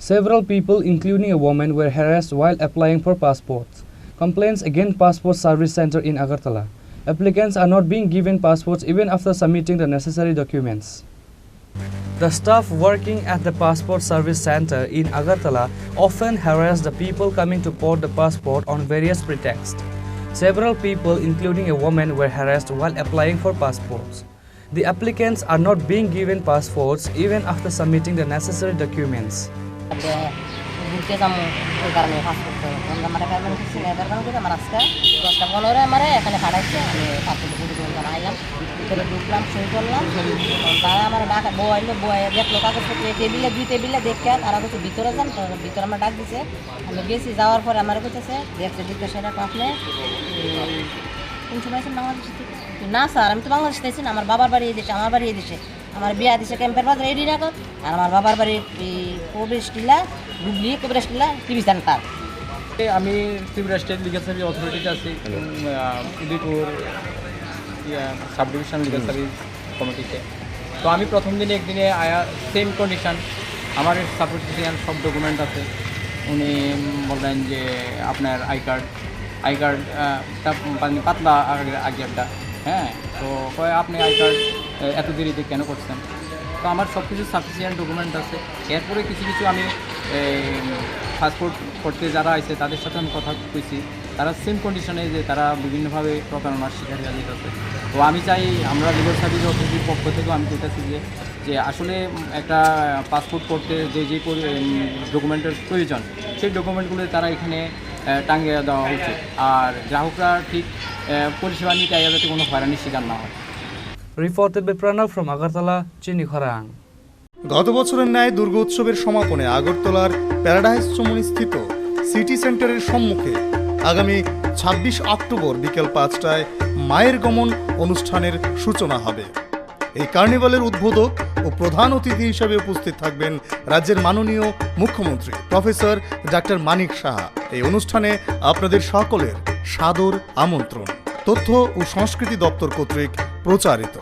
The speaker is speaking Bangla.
Several people, including a woman, were harassed while applying for passports. Complaints against Passport Service Center in Agartala. Applicants are not being given passports even after submitting the necessary documents. The staff working at the Passport Service Center in Agartala often harass the people coming to port the passport on various pretexts. Several people, including a woman, were harassed while applying for passports. The applicants are not being given passports even after submitting the necessary documents. ঘুরতে যাবো ওই কারণে পাসপোর্ট আমার পেমেন্ট করছি না পেমেন্ট করে আমার আজকে 10:15 আমার এখানে পাঠাইছে আমি পাসপোর্ট করে আইলাম ভিতরে ঢুকলাম সই করলাম তারা আমার ডাক বইলো বই দেখলো কাগজপত্র দুই টেবিলে দেখে তারা বলছে ভিতরে যান তো ভিতরে আমার ডাক দিছে আমি গেছি যাওয়ার পরে আমার বলতেছে দেখছে জিজ্ঞাসা আপনি কোন সময় আছেন বাংলাদেশ থেকে না স্যার আমি তো বাংলাদেশ থেকে আছি না আমার বাবার বাড়ি এই দেশে আমার বাড়ি এই দেশে আমার বিয়া দিছে ক্যাম্পের বাজার রেডি রাখো আর আমার বাবার বাড়ি প্রবেশ টিলা হুগলি প্রবেশ টিলা টিভি সেন্টার। আমি ত্রিপুরা স্টেট লিগাল সার্ভিস অথরিটিতে আছি Udaipur sub division legal service কমিটিতে। তো আমি প্রথম দিনে একদিনে আয়া সেম কন্ডিশন আমার সাপোর্টিশিয়ান সব ডকুমেন্ট আছে। উনি বললেন যে আপনার আই কার্ডটা পাতলা আগে একটা হ্যাঁ তো কয় আপনি আই কার্ড এত দেরিতে কেন করছেন। তো আমার সব কিছু সাফিসিয়েন্ট ডকুমেন্ট আছে। এরপরে কিছু আমি পাসপোর্ট করতে যারা আছে তাদের সাথে আমি কথা কইছি, তারা সেম কন্ডিশনে যে তারা বিভিন্নভাবে প্রতারণার শিকার হয়ে যেতেছে। তো আমি চাই আমরা লিগাল সার্ভিস অথরিটির পক্ষ থেকেও আমি বলতেছি যে আসলে একটা পাসপোর্ট করতে যে ডকুমেন্টের প্রয়োজন সেই ডকুমেন্টগুলো তারা এখানে টাঙ্গিয়ে দেওয়া উচিত, আর গ্রাহকরা ঠিক পরিষেবা নিতে যাতে কোনো হয়রানির শিকার না হয়। Reported by Pranav from Agartala, Chini, Khorang. গত বছরের ন্যায় দুর্গোৎসবের সমাপনে আগরতলার প্যারাডাইস চমুনি স্থিত সিটি সেন্টারের সম্মুখে আগামী 26 অক্টোবর বিকেল 5টায় মায়ের গমন অনুষ্ঠানের সূচনা হবে। এই কার্নিভালের উদ্বোধক ও প্রধান অতিথি হিসেবে উপস্থিত থাকবেন রাজ্যের মাননীয় মুখ্যমন্ত্রী প্রফেসর ডাক্তার মানিক সাহা। এই অনুষ্ঠানে আপনাদের সকলের সাদর আমন্ত্রণ। তথ্য ও সংস্কৃতি দপ্তর কর্তৃক প্রচারিত।